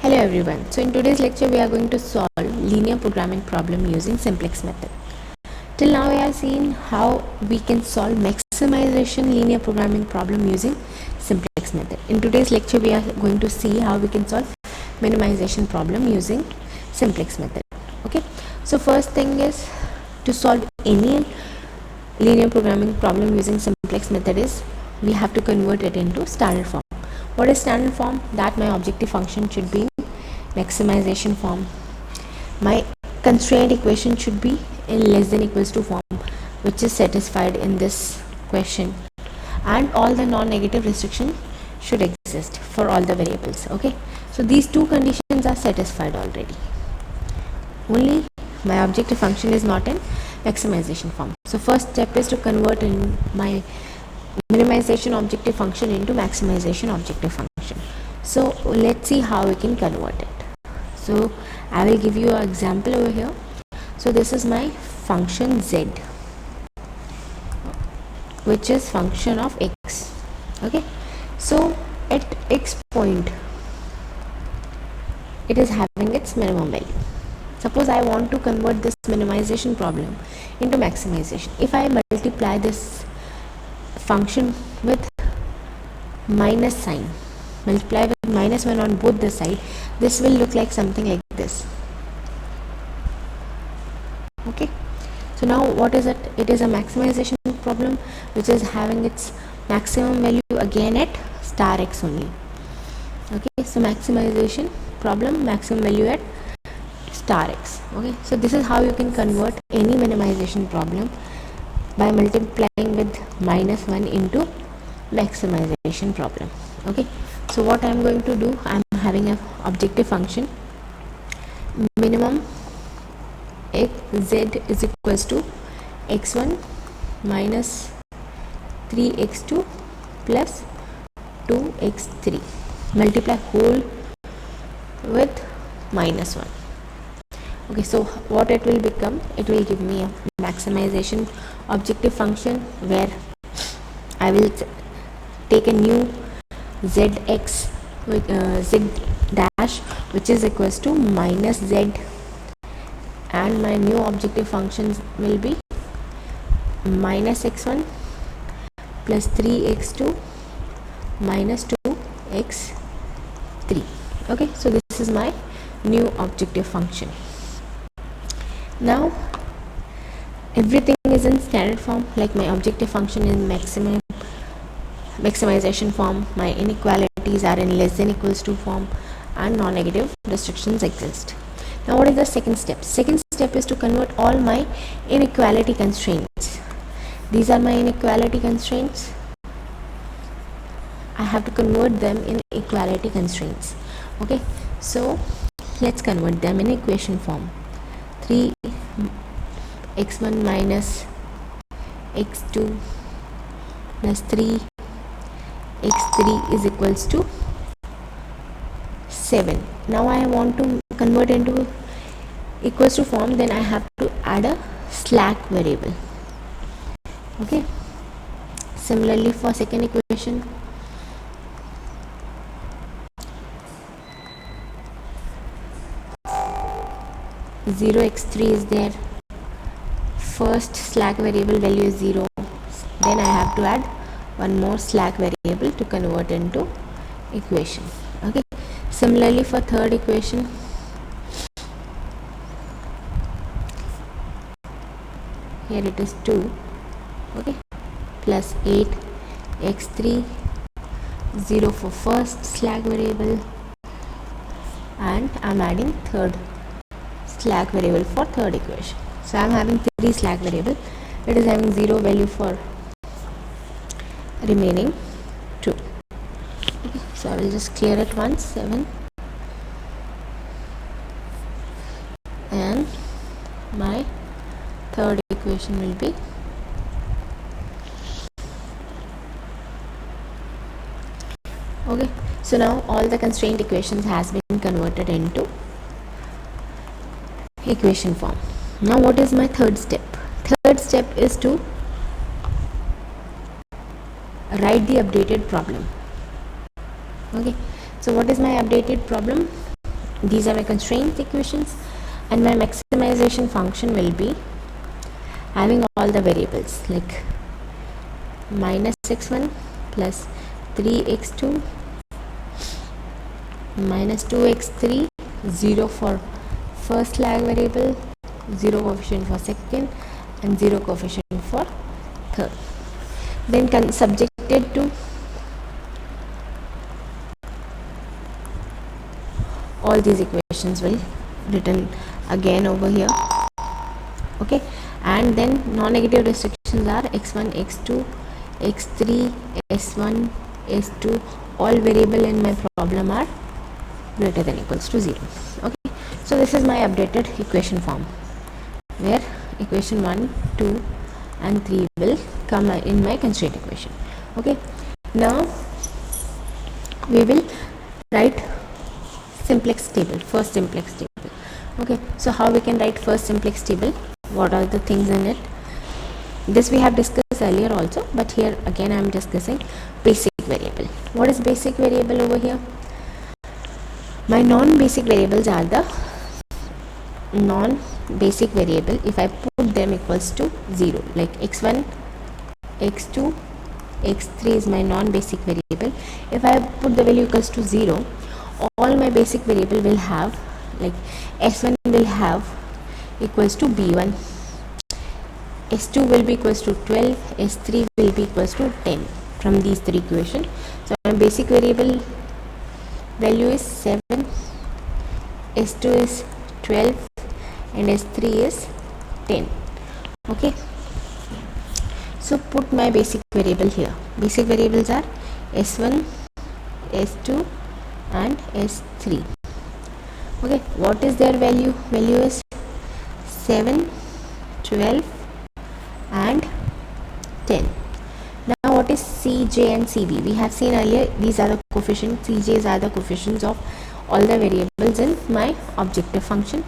Hello everyone. So in today's lecture we are going to solve linear programming problem using simplex method. Till now we have seen how we can solve maximization linear programming problem using simplex method. In today's lecture we are going to see how we can solve minimization problem using simplex method. Okay. So first thing is, to solve any linear programming problem using simplex method is we have to convert it into standard form. What is standard form? That my objective function should be maximization form. My constraint equation should be in less than equals to form, which is satisfied in this question, and all the non-negative restriction should exist for all the variables. Okay, so these two conditions are satisfied already. Only my objective function is not in maximization form. So first step is to convert in my minimization objective function into maximization objective function. So let's see how we can convert it. So I will give you an example over here. So this is my function z, which is function of x. Okay, so at x point it is having its minimum value. Suppose I want to convert this minimization problem into maximization. If I multiply this function with minus sign, multiply with minus 1 on both the side, this will look like something like this. Okay, so now what is it? It is a maximization problem which is having its maximum value again at star x only. Okay, so maximization problem, maximum value at star x. Okay, so this is how you can convert any minimization problem, by multiplying with minus 1 into maximization problem. Okay, so what I am going to do, I am having an objective function minimum z is equals to x1 minus 3x2 plus 2x3, multiply whole with minus 1. Okay, so what it will become, it will give me a maximization objective function where I will take a new zx with z dash, which is equals to minus z, and my new objective functions will be minus x1 plus 3x2 minus 2x3. Okay, so this is my new objective function. Now everything is in standard form, like my objective function in maximization form, my inequalities are in less than equals to form, and non-negative restrictions exist. Now what is the second step? Second step is to convert all my inequality constraints. These are my inequality constraints. I have to convert them in equality constraints. Okay, so let's convert them in equation form. 3x1 minus x2 plus 3x3 is equals to 7. Now I want to convert into equals to form, then I have to add a slack variable. Okay, similarly for second equation, zero x3 is there, first slack variable value is 0, then I have to add one more slack variable to convert into equation. Okay, similarly for third equation, here it is 2, okay, plus 8x3, 0 for first slack variable, and I'm adding third slack variable for third equation. So I'm having 3 slack variable, it is having 0 value for remaining 2. Okay, so I will just clear it once, 7, and my third equation will be okay. So now all the constraint equations has been converted into equation form. Now what is my third step? Third step is to write the updated problem. Okay, so what is my updated problem? these are my constraint equations, and my maximization function will be having all the variables like minus x1 plus 3x2 minus 2x3, 0 for first lag variable, 0 coefficient for second, and 0 coefficient for third. Then subjected to all these equations will written again over here. Okay, and then non-negative restrictions are x1, x2, x3, s1, s2, all variable in my problem are greater than equals to 0. Okay, so this is my updated equation form where equation 1, 2 and 3 will come in my constraint equation. Okay, now we will write simplex table, first simplex table. Okay, so how we can write first simplex table, what are the things in it, this we have discussed earlier also, but here again I am discussing basic variable. What is basic variable over here? My non-basic variables are the non-basic variable if I put them equals to 0, like x1, x2, x3 is my non-basic variable. If I put the value equals to 0, all my basic variable will have, like s1 will have equals to b1, s2 will be equals to 12, s3 will be equals to 10 from these three equations. So my basic variable value is 7, s2 is 12 and s3 is 10. Okay, so put my basic variable here. Basic variables are s1, s2 and s3. Okay, what is their value? Value is 7, 12 and 10. Now what is Cj and Cb? We have seen earlier, these are the coefficients. Cj's are the coefficients of all the variables in my objective function.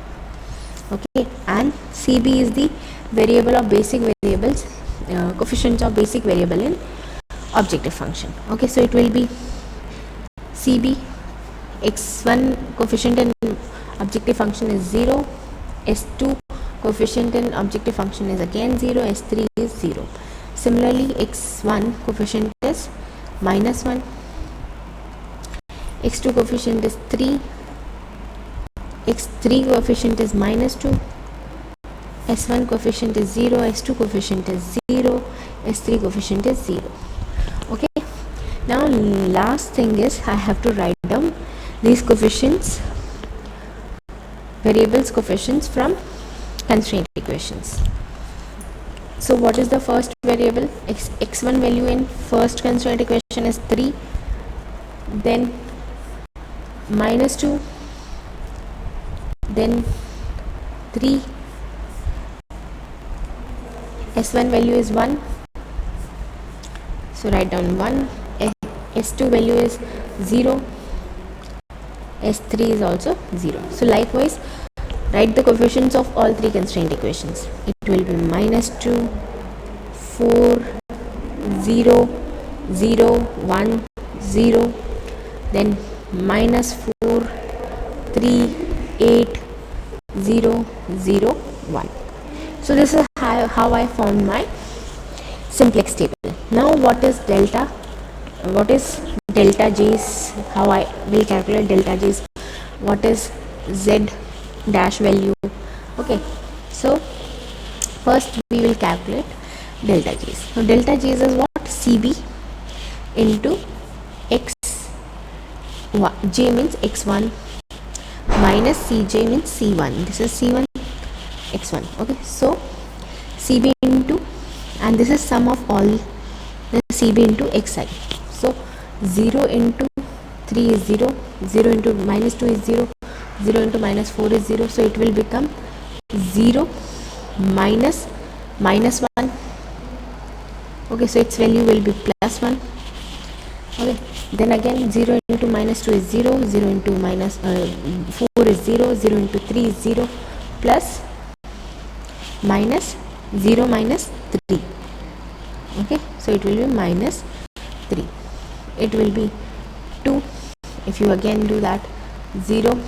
Okay, and Cb is the variable of basic variables, coefficients of basic variable in objective function. Okay, so it will be Cb, x1 coefficient in objective function is 0, s2 coefficient in objective function is again 0, s3 is 0. Similarly, x1 coefficient is minus 1, x2 coefficient is 3, x3 coefficient is minus 2, s1 coefficient is 0, s2 coefficient is 0, s3 coefficient is 0. Okay, now last thing is I have to write down these coefficients, variables coefficients from constraint equations. So what is the first variable? x1 value in first constraint equation is 3, then minus 2, then 3, s1 value is 1, so write down 1, s2 value is 0, s3 is also 0. So likewise write the coefficients of all three constraint equations. It will be minus 2, 4, 0, 0, 1, 0, then minus 4, 3, 8, 0, 0, 1. So this is how I found my simplex table. Now what is delta? What is delta J's? How I will calculate delta J's? What is Z dash value? Okay, so first we will calculate delta J's. So delta J's is what? CB into x, J means x1 minus Cj means C1. This is C1 x1. Okay, so CB into, and this is sum of all the CB into xi. So 0 into 3 is 0, 0 into minus 2 is 0, 0 into minus 4 is 0, so it will become 0 minus minus 1. Okay, so its value will be plus 1. Okay, then again 0 into minus 2 is 0, 0 into minus 4 is 0, 0 into 3 is 0, plus minus 0 minus 3. Okay, so it will be minus 3. It will be 2. If you again do that, 0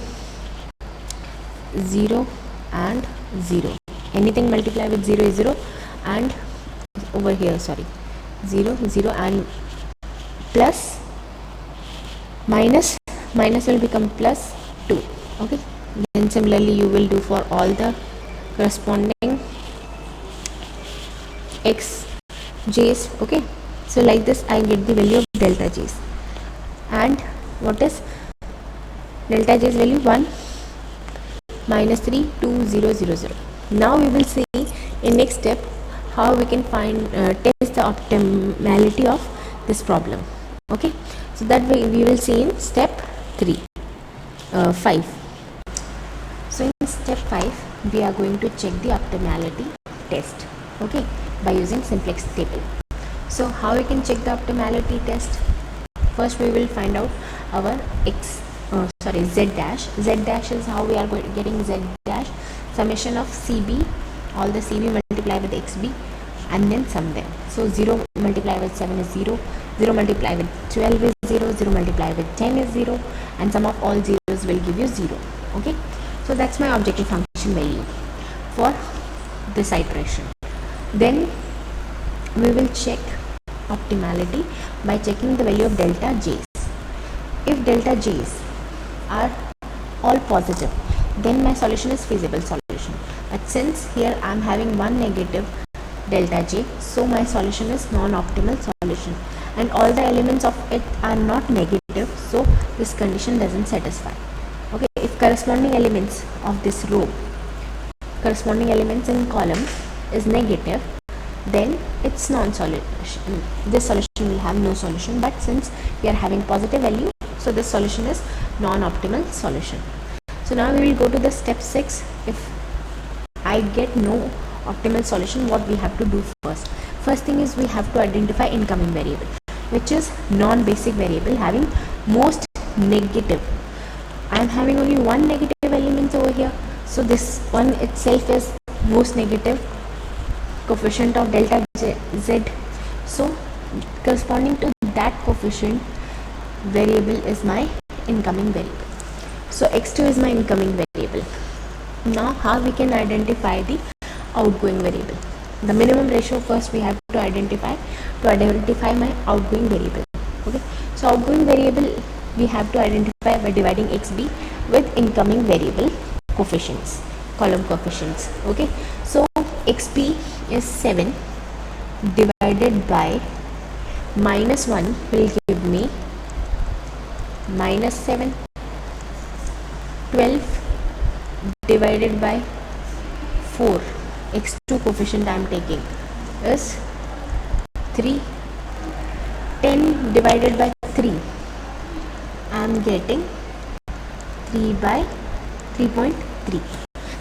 0 and 0. Anything multiply with 0 is 0, and over here, sorry, 0 0 and plus minus will become plus 2. Okay, then similarly you will do for all the corresponding x j's. Okay, so like this I get the value of delta j's, and what is delta j's value? 1 minus 3 2 0 0 0. Now we will see in next step how we can find test the optimality of this problem. Okay, so that we will see in step 5. So in step 5 we are going to check the optimality test, okay, by using simplex table. So how we can check the optimality test? First we will find out our z dash is how we are getting z dash, summation of cb, all the cb multiply with xb and then sum them. So 0 multiply with 7 is 0, 0 multiply with 12 is 0, 0 multiply with 10 is 0, and sum of all zeros will give you 0. Okay, so that's my objective function value for this iteration. Then we will check optimality by checking the value of delta j's. If delta j's are all positive, then my solution is feasible solution. But since here I am having one negative delta j, so my solution is non-optimal solution, and all the elements of it are not negative, so this condition doesn't satisfy. Okay, if corresponding elements of this row, corresponding elements in column is negative, then it's non-solution. This solution will have no solution, but since we are having positive value, so this solution is non-optimal solution. So now we will go to the step 6. If I get no optimal solution, what we have to do first? First thing is we have to identify incoming variable, which is non-basic variable having most negative. I am having only one negative element over here, so this one itself is most negative coefficient of delta z. So corresponding to that coefficient variable is my incoming variable. So x2 is my incoming variable. Now how we can identify the outgoing variable? The minimum ratio first we have to identify my outgoing variable. Okay, so outgoing variable we have to identify by dividing xb with incoming variable coefficients, column coefficients. Okay, so xb is 7 divided by minus 1 will give me minus 7. 12 divided by 4, x2 coefficient I am taking is 3. 10 divided by 3, I am getting 3 by 3.3.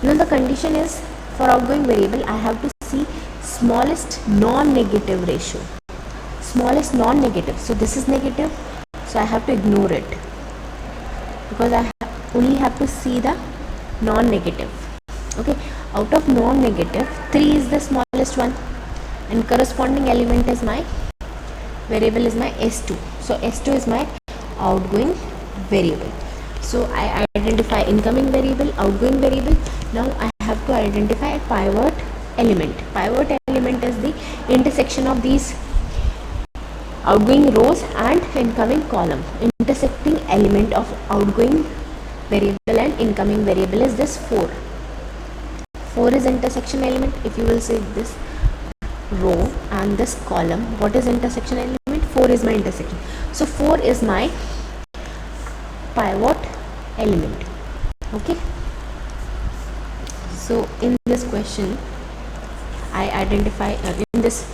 Now the condition is for outgoing variable I have to see smallest non-negative ratio. Smallest non-negative, so this is negative, so I have to ignore it because I only have to see the non-negative. Okay, out of non-negative 3 is the smallest one, and corresponding element is my variable is my s2. So s2 is my outgoing variable. So I identify incoming variable, outgoing variable. Now I have to identify a pivot element. Pivot element is the intersection of these outgoing rows and incoming column. Intersecting element of outgoing variable and incoming variable is this 4. 4 is intersection element. If you will say this row and this column, what is intersection element? 4 is my intersection. So 4 is my pivot element. Okay, so in this question I identify in this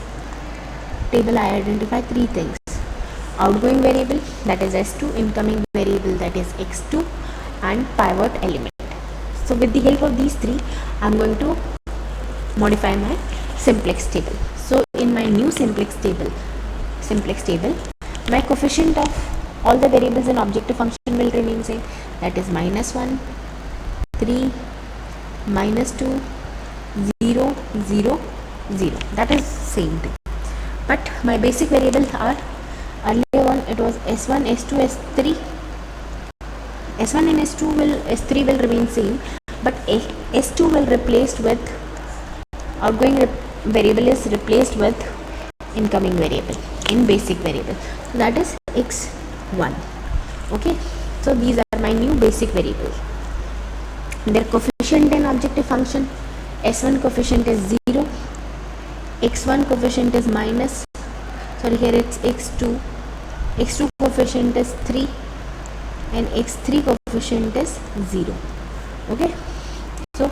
table I identify 3 things: outgoing variable, that is s2, incoming variable, that is x2, and pivot element. So with the help of these 3 I am going to modify my simplex table. So in my new simplex table, my coefficient of all the variables in objective function will remain same, that is minus 1, 3, minus 2, 0, 0, 0. That is same thing. But my basic variables are, earlier one it was s1, s2, s3. S1 and S3 will remain same, but S2 will replaced with outgoing variable is replaced with incoming variable in basic variable, so that is x1. Okay, so these are my new basic variables. Their coefficient in objective function, s1 coefficient is 0, x1 coefficient is minus, sorry, here it's x2 coefficient is 3, and x3 coefficient is 0. Okay, so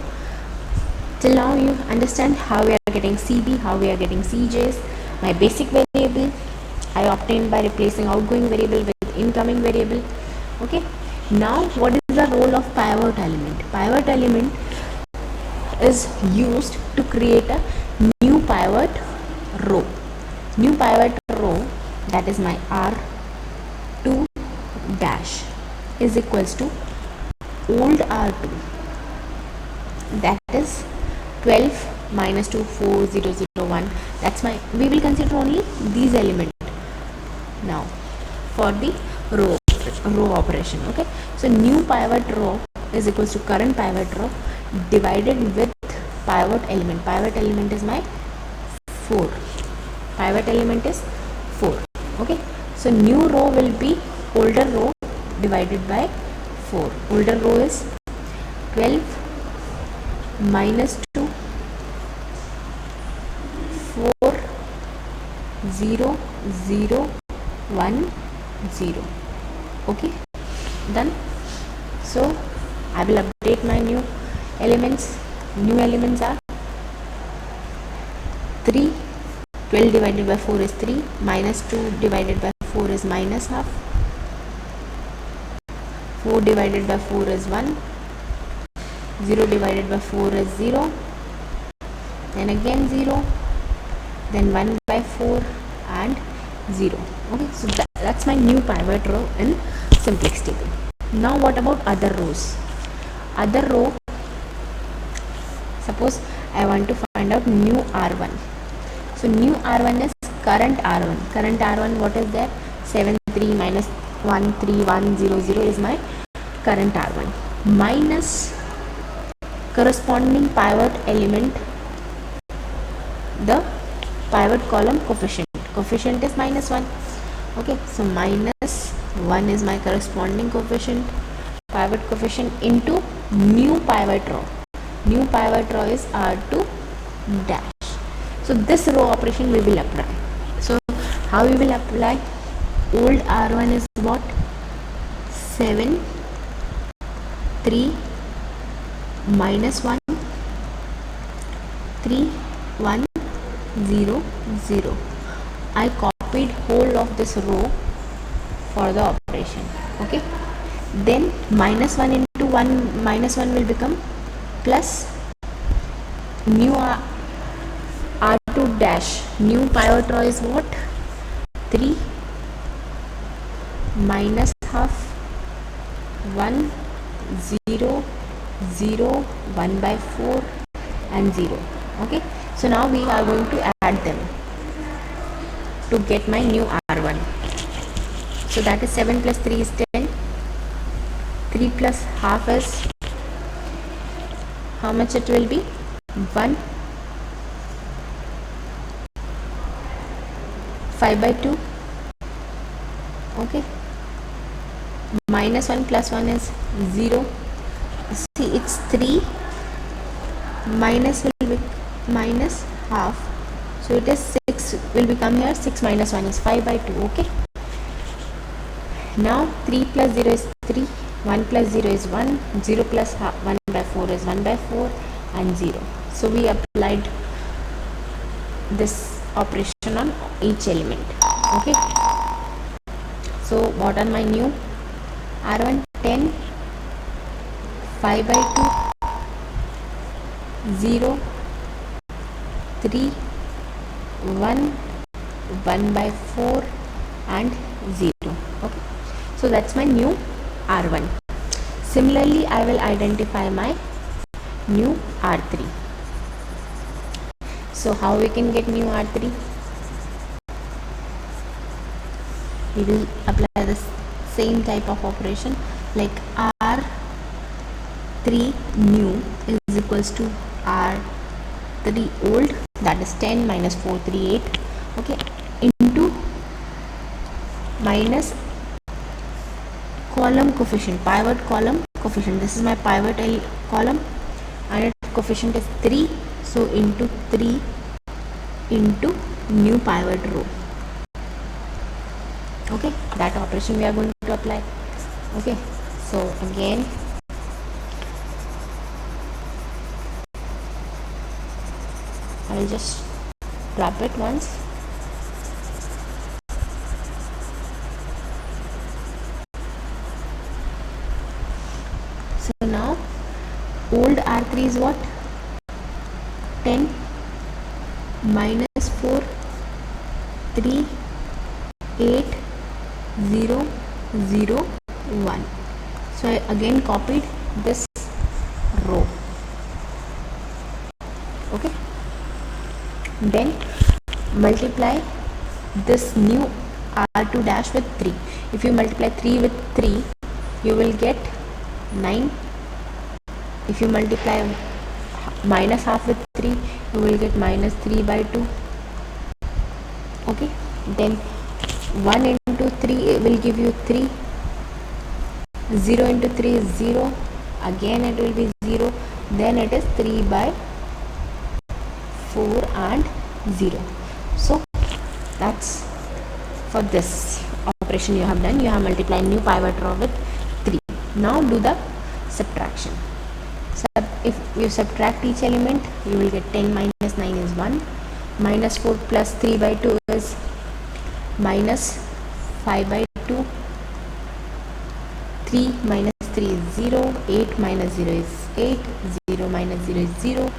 till now you understand how we are getting CB, how we are getting CJs. My basic variable I obtained by replacing outgoing variable with incoming variable. Okay, now what is the role of pivot element? Pivot element is used to create a new pivot row. New pivot row, that is my R2 dash, is equals to old R2, that is 12 minus 2 4 0 0 1. That's my, we will consider only these elements now for the row operation. Okay, so new pivot row is equals to current pivot row divided with pivot element. Pivot element is my 4. Pivot element is 4. Okay, so new row will be older row divided by 4. Older row is 12 minus 2 4 0 0 1 0. Okay, done. So I will update my new elements. New elements are 3, 12 divided by 4 is 3, minus 2 divided by 4 is minus half, 4 divided by 4 is 1, 0 divided by 4 is 0, then again 0, then 1 by 4 and 0. Okay, so that's my new pivot row in simplex table. Now what about other rows? Other row, suppose I want to find out new R1. So new R1 is current R1. Current R1, what is there? 7 3 minus 1 3 1 0 0 is my current R1 minus corresponding pivot element, the pivot column coefficient. Coefficient is minus 1. Okay, so minus 1 is my corresponding coefficient, pivot coefficient, into new pivot row. New pivot row is R2 dash. So this row operation we will apply. So how we will apply? Old R1 is what? 7 3 minus 1 3 1 0 0. I copied whole of this row for the operation. Okay, then minus 1 into 1, minus 1 will become plus new R2 dash. New pivot row is what? 3 minus half 1 0 0 1 by 4 and 0. Okay, so now we are going to add them to get my new R1. So that is 7 plus 3 is 10. 3 plus half is, how much it will be? 1. 5 by 2. Okay, minus 1 plus 1 is 0. See, it's 3, minus will be minus half, so it is 6 will become here. 6 minus 1 is 5 by 2. Okay, now 3 plus 0 is 3, 1 plus 0 is 1, 0 plus 1 by 4 is 1 by 4 and 0. So we applied this operation on each element. Okay, so what are my new R1? 10 5 by 2 0 3 1 1 by 4 and 0. Okay, so that's my new R1. Similarly, I will identify my new R3. So how we can get new R3? We will apply the same type of operation like R 3 new is equals to R3 old, that is 10 minus 4 3 8, okay, into minus column coefficient, pivot column coefficient. This is my pivot column and its coefficient is 3, so into 3 into new pivot row. Okay, that operation we are going to apply. Okay, so again I will just drop it once. So now old R3 is what? 10 minus 4 3 8 0 0 1. So I again copied this row. Okay, then multiply this new R2 dash with 3. If you multiply 3 with 3, you will get 9. If you multiply minus half with 3, you will get minus 3 by 2. Okay, then 1 into 3 will give you 3. 0 into 3 is 0. Again it will be 0. Then it is 3 by 4 and 0. So that's for this operation you have done. You have multiplied new pivot row with 3. Now do the subtraction. If you subtract each element, you will get 10 minus 9 is 1. Minus 4 plus 3 by 2 is minus 5 by 2. 3 minus 3 is 0. 8 minus 0 is 8. 0 minus 0 is 0.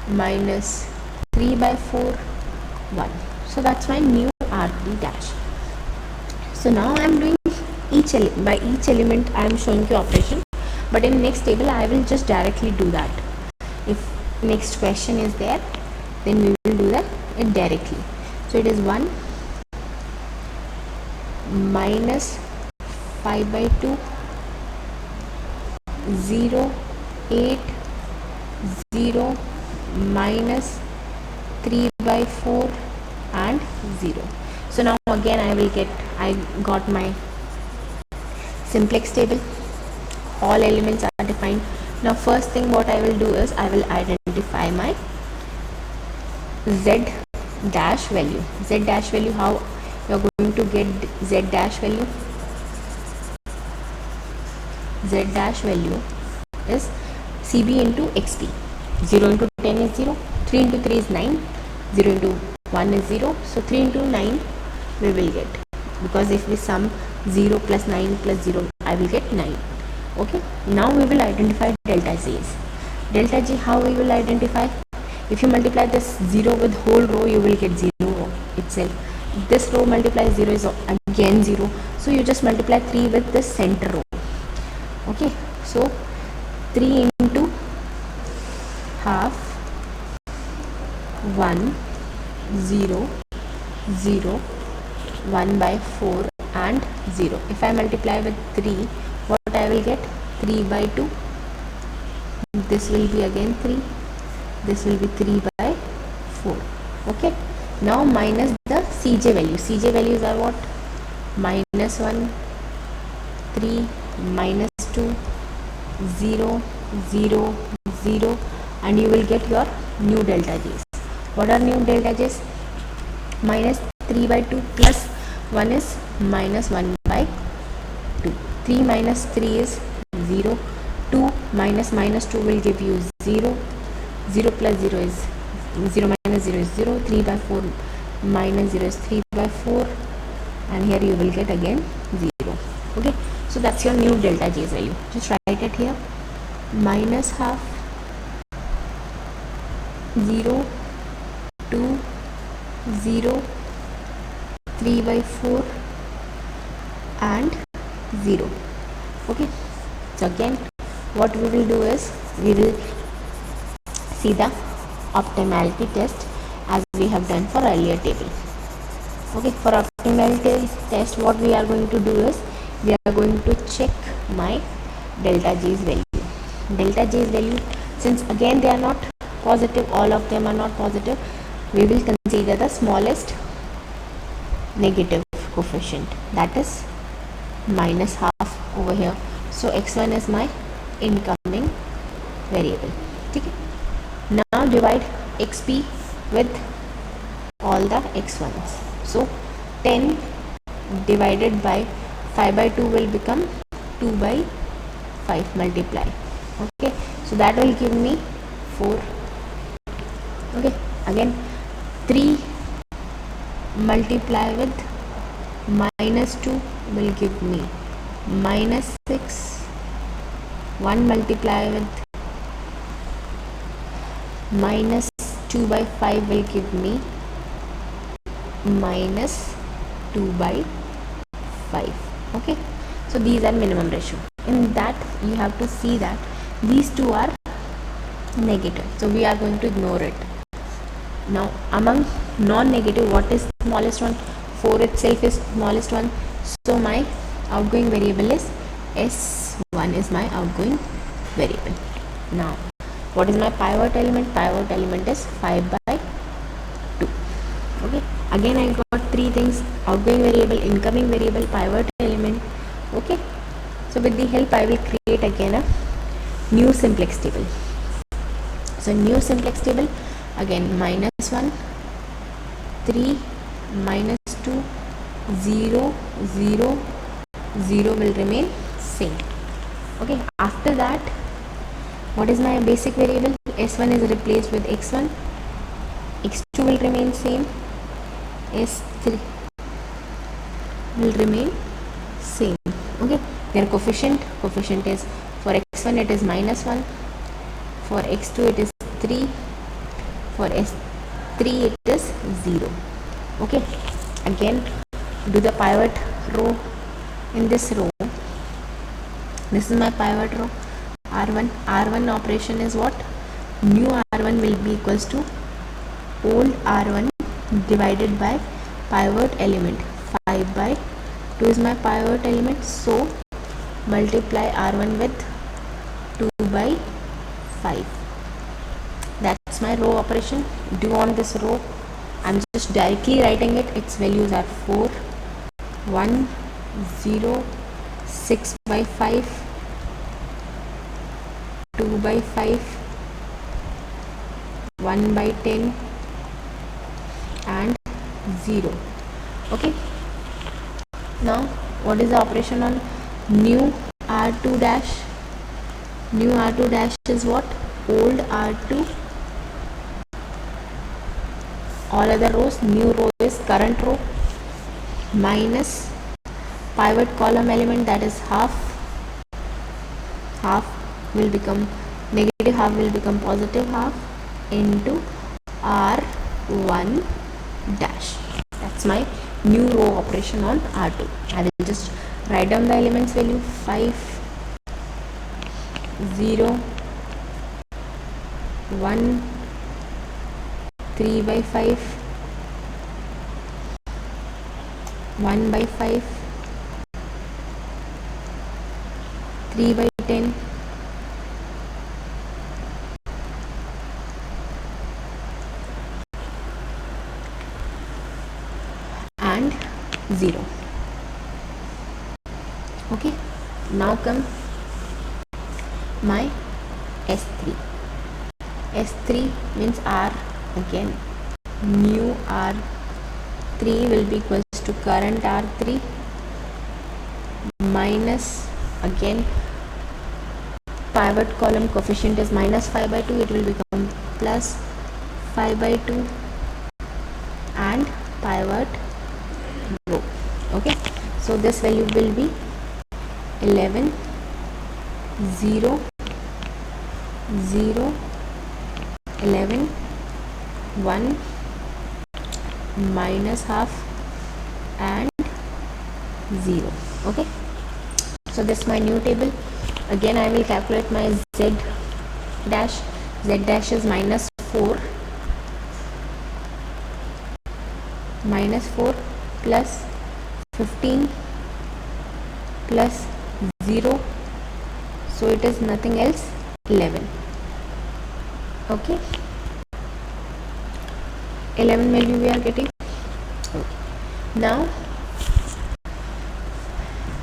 Minus 3 by 4, 1. So that's my new R3 dash. So now I am doing by each element I am showing you operation, but in next table I will just directly do that. If next question is there, then we will do that directly. So it is 1 minus 5 by 2, 0 8 0 minus 3 by 4 and 0. So now again I got my simplex table. All elements are defined. Now first thing what I will do is I will identify my z dash value. Z dash value, how you are going to get z dash value? Z dash value is CB into XP. 0 into 10 is 0, 3 into 3 is 9, 0 into 1 is 0, so 3 into 9 we will get, because if we sum 0 plus 9 plus 0, I will get 9. Okay, now we will identify delta G's. Delta G, how we will identify? If you multiply this 0 with whole row, you will get 0 itself. This row multiply 0 is again 0, so you just multiply 3 with this center row. Okay, so 3 into half 1 0 0 1 by 4 and 0. If I multiply with 3, what I will get? 3 by 2. This will be again 3. This will be 3 by 4. Okay, now minus the Cj value. Cj values are what? Minus 1, 3, minus 2, 0 0 0, and you will get your new delta J's. What are new delta J's? Minus 3 by 2 plus 1 is minus 1 by 2. 3 minus 3 is 0. 2 minus minus 2 will give you 0. 0 plus 0 is 0 minus 0 is 0. 3 by 4 minus 0 is 3 by 4, and here you will get again 0. Okay, so that's your new delta J's value. Just write it here. Minus half 0 2 0 3 by 4 and 0. Okay, so again what we will do is we will see the optimality test as we have done for earlier table. Okay, for optimality test what we are going to do is we are going to check my delta G's value. delta j's value, since again they are not positive, all of them are not positive, we will consider the smallest negative coefficient, that is minus half over here. So x1 is my incoming variable. Okay. Now divide xp with all the x1s. So 10 divided by 5 by 2 will become 2 by 5 multiply. Okay, so that will give me 4. Okay, again 3 multiply with minus 2 will give me minus 6. 1 multiply with minus 2 by 5 will give me minus 2 by 5. Okay, so these are minimum ratio. In that you have to see that these two are negative, so we are going to ignore it. Now among non-negative, what is smallest one? 4 itself is smallest one, so my outgoing variable is S1 is my outgoing variable. Now what is my pivot element? Pivot element is 5 by 2. Okay, again I got 3 things: outgoing variable, incoming variable, pivot element. Okay, so with the help I will create again a new simplex table. So new simplex table, again minus 1, 3, minus 2, 0, 0, 0 will remain same. Okay, after that what is my basic variable? S1 is replaced with x1, x2 will remain same, S3 will remain same. Okay, their coefficient is, for x1 it is minus 1, for x2 it is 3, for S3 it is 0. Okay, again do the pivot row. In this row, this is my pivot row R1. R1 operation is what? New R1 will be equals to old R1 divided by pivot element. 5 by 2 is my pivot element, so multiply R1 with 2 by 5. That's my row operation. Do on this row, I'm just directly writing it. Its values are 4, 1, 0, 6 by 5, 2 by 5, 1 by 10 and 0. Okay, now what is the operation on new R2 dash? New R2 dash is what? Old R2, all other rows. New row is current row minus pivot column element, that is half. Half will become negative, half will become positive half, into R1 dash. That's my new row operation on R2. I will just write down the elements value: 5, 0, 1, 3 by 5, 1 by 5, 3 by 10, and 0. Okay, now come my S3. S3 means R again. New R3 will be equals to current R3 minus, again pivot column coefficient is minus 5 by 2, it will become plus 5 by 2, and pivot row. Okay, so this value will be 11, 0, 0, 11, 1, minus half and 0. Okay, so this is my new table. Again I will calculate my Z dash. Z dash is minus 4 plus 15 plus 0, so it is nothing else 11. Okay, 11 value we are getting. Okay. Now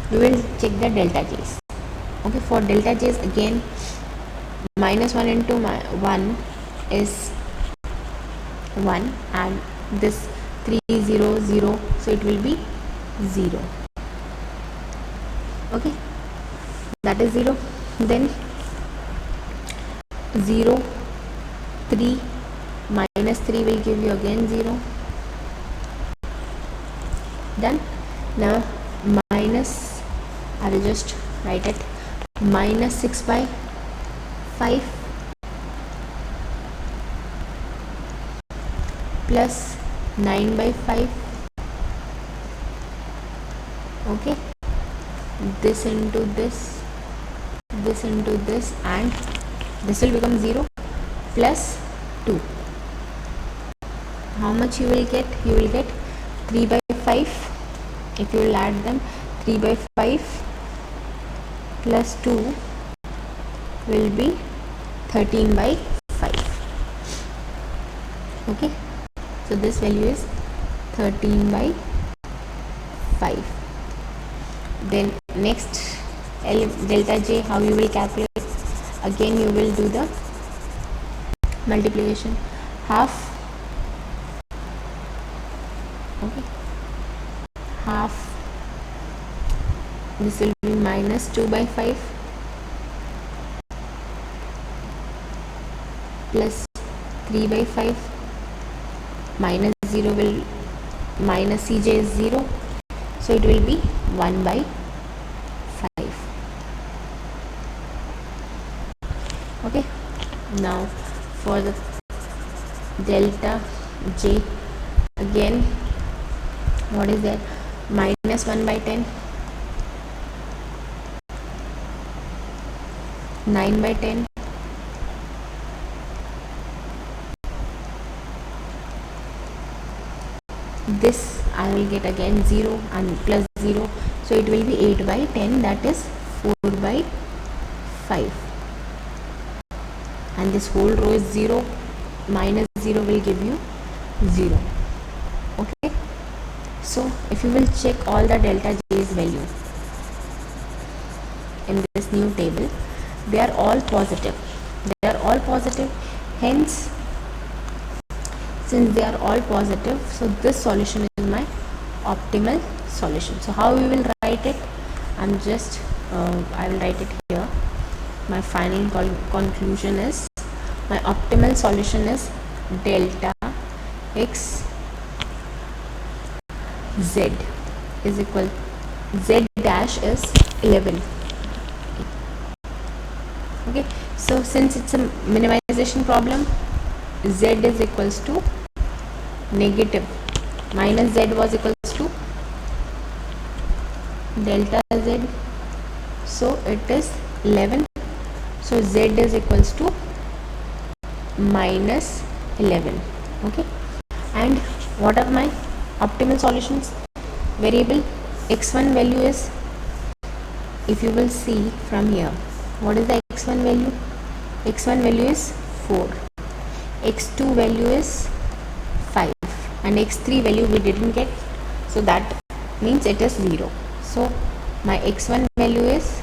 we will check the delta j's. Okay, for delta j's again, minus 1 into 1 is 1, and this 3 0 0, so it will be 0. Okay, that is 0. Then 0 3 minus 3 will give you again 0. Done. Now minus, I will just write it, minus 6 by 5 plus 9 by 5. Okay, this into this into this, and this will become 0 plus 2. How much you will get? You will get 3 by 5. If you will add them, 3 by 5 plus 2 will be 13 by 5. Okay, so this value is 13 by 5. Then next, delta j, how you will calculate? Again you will do the multiplication. Half, okay, half, this will be minus 2 by 5 plus 3 by 5, minus 0 will, minus cj is 0, so it will be 1 by 5. Okay, now for the delta j, again, what is that? Minus 1 by 10, 9 by 10, this I will get again 0 and plus 0, so it will be 8 by 10, that is 4 by 5, and this whole row is 0, minus 0 will give you 0. Okay, so if you will check all the delta j's value in this new table, they are all positive. Hence, since they are all positive, so this solution is my optimal solution. So how we will write it? I'm just I will write it here. My final conclusion is, my optimal solution is delta x z is equal, z dash is 11. Okay, so since it's a minimization problem, z is equals to negative, minus z was equals to delta z, so it is 11, so z is equals to minus 11. Okay, and what are my optimal solutions? Variable x1 value is, if you will see from here, what is the x1 value? X1 value is 4, x2 value is 5, and x3 value we didn't get, so that means it is 0. So my x1 value is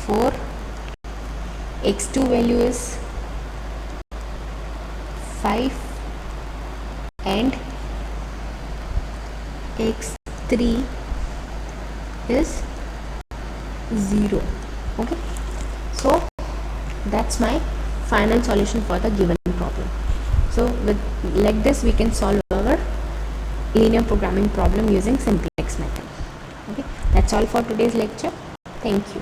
4, x2 value is 5, and x3 is 0. Okay, so that's my final solution for the given problem. So with like this we can solve our linear programming problem using simplex method. Okay, that's all for today's lecture. Thank you.